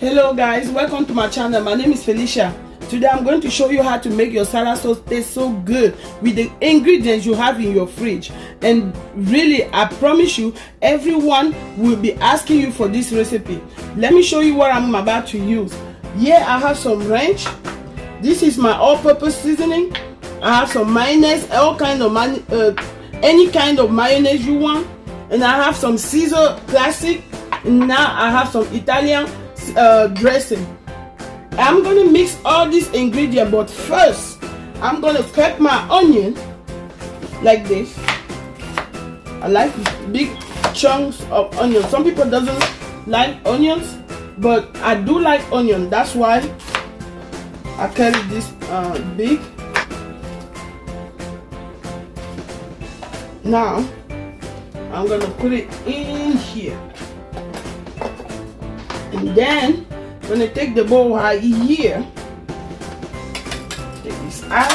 Hello guys, welcome to my channel. My name is Felicia. Today I'm going to show you how to make your salad sauce taste so good with the ingredients you have in your fridge. And really, I promise you, everyone will be asking you for this recipe. Let me show you what I'm about to use. Here I have some ranch. This is my all-purpose seasoning. I have some mayonnaise, all kind of any kind of mayonnaise you want. And I have some Caesar classic. And now I have some Italian dressing. I'm gonna mix all these ingredients, but first I'm gonna cut my onion like this. I like big chunks of onion. Some people doesn't like onions, but I do like onion. That's why I cut it this big. Now I'm gonna put it in here. And then I'm gonna take the bowl right here, take this out,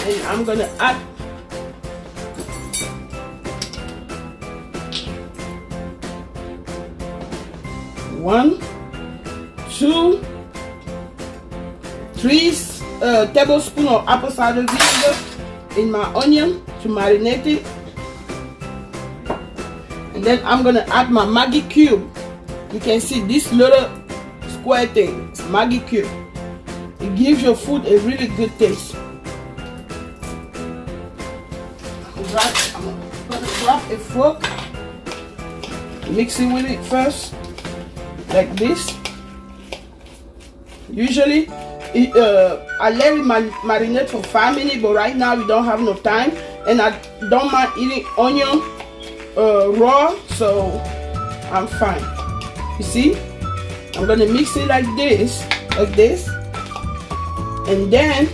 and I'm gonna add one, two, three tablespoons of apple cider vinegar in my onion to marinate it. And then I'm gonna add my Maggi cube. You can see this little square thing, it's Maggi cube. It gives your food a really good taste. I'm gonna grab a fork, mix it with it first, like this. Usually, I let it marinate for 5 minutes, but right now we don't have enough time, and I don't mind eating onion raw, so I'm fine. You see, I'm gonna mix it like this, and then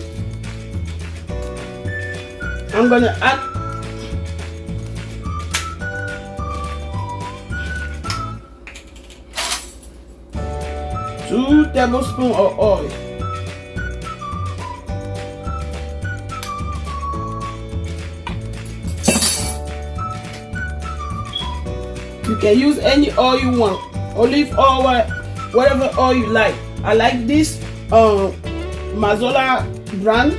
I'm gonna add two tablespoons of oil. You can use any oil you want. Olive oil, whatever oil you like. I like this Mazola brand.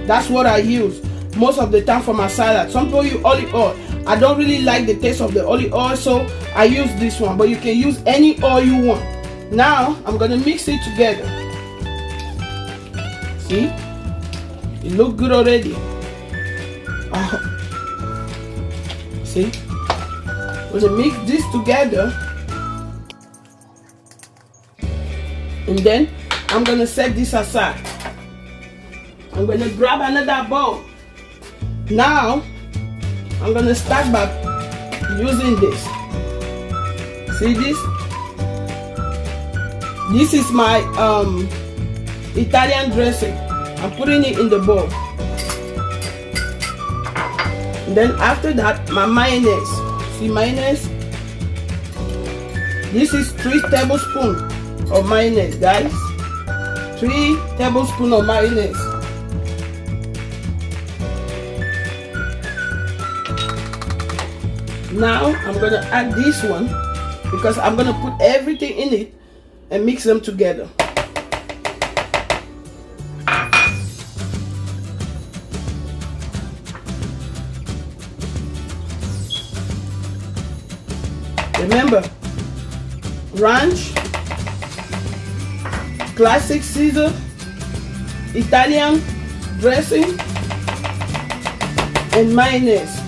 That's what I use most of the time for my salad. Some people use olive oil. I don't really like the taste of the olive oil, so I use this one, but you can use any oil you want. Now I'm gonna mix it together. See, it looks good already. See, I'm gonna mix this together. And then I'm gonna set this aside. I'm gonna grab another bowl. Now I'm gonna start by using this. See this? This is my Italian dressing. I'm putting it in the bowl. And then after that, my mayonnaise. See mayonnaise? This is 3 tablespoons of mayonnaise, guys. 3 tablespoons of mayonnaise. Now I'm gonna add this one because I'm gonna put everything in it and mix them together. Remember, ranch, classic Caesar, Italian dressing, and mayonnaise.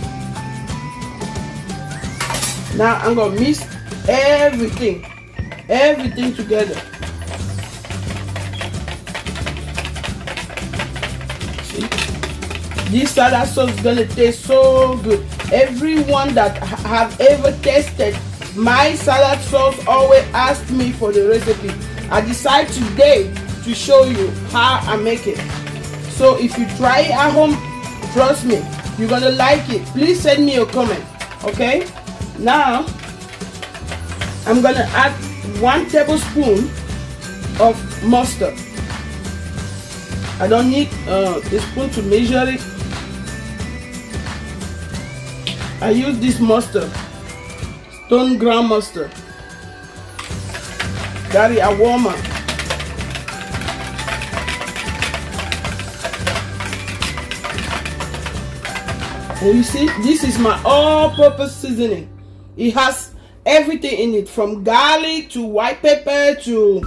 Now I'm gonna mix everything together. See? This salad sauce is gonna taste so good. Everyone that have ever tasted my salad sauce always asked me for the recipe. I decided today to show you how I make it. So if you try it at home, trust me, you're gonna like it. Please send me a comment, okay? Now I'm gonna add 1 tablespoon of mustard. I don't need a spoon to measure it. I use this mustard, stone ground mustard. garlic aroma. And you see, this is my all-purpose seasoning. It has everything in it, from garlic to white pepper to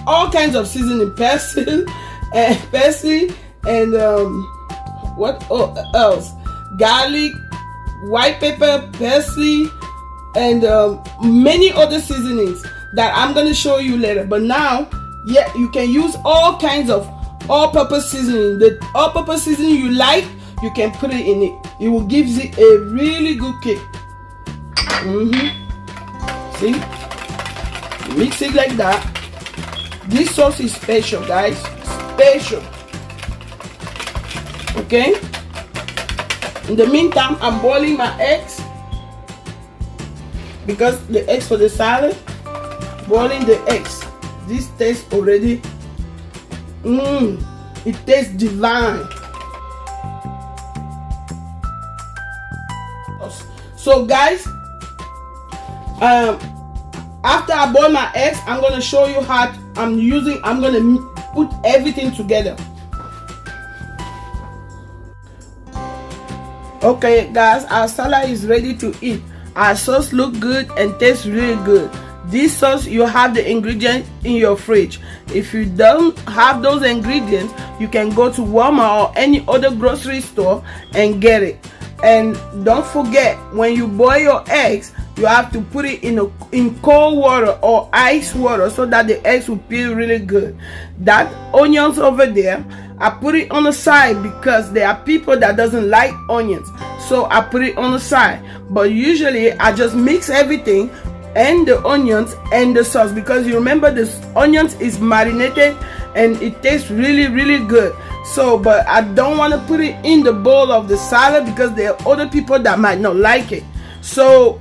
all kinds of seasoning, parsley and what else? Garlic, white pepper, parsley, and many other seasonings that I'm gonna show you later. But now, yeah, you can use all kinds of all-purpose seasoning. The all-purpose seasoning you like, you can put it in it. It will give it a really good kick. See, mix it like that. This sauce is special, guys, special. Okay, in the meantime, I'm boiling my eggs, because the eggs for the salad, boiling the eggs. This tastes already, it tastes divine. So guys, after I boil my eggs, I'm gonna show you how I'm gonna put everything together. Okay guys, our salad is ready to eat. Our sauce look good and tastes really good. This sauce, you have the ingredients in your fridge. If you don't have those ingredients, you can go to Walmart or any other grocery store and get it. And don't forget, when you boil your eggs, you have to put it in cold water or ice water so that the eggs will peel really good. That onions over there, I put it on the side because there are people that doesn't like onions, so I put it on the side. But usually I just mix everything, and the onions and the sauce, because you remember this onions is marinated and it tastes really good. So, but I don't want to put it in the bowl of the salad because there are other people that might not like it. So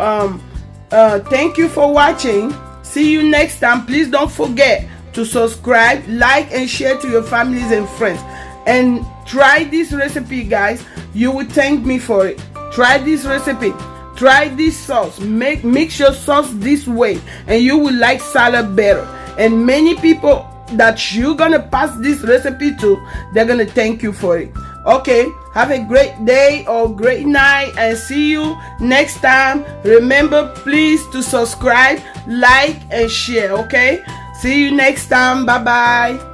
thank you for watching. See you next time. Please don't forget to subscribe, like, and share to your families and friends. And try this recipe, guys. You will thank me for it. Try this recipe. Try this sauce. Mix your sauce this way, and you will like salad better. And many people that you're gonna pass this recipe to, they're gonna thank you for it. Okay, have a great day or great night, and see you next time. Remember, please, to subscribe, like, and share. Okay, see you next time. Bye bye.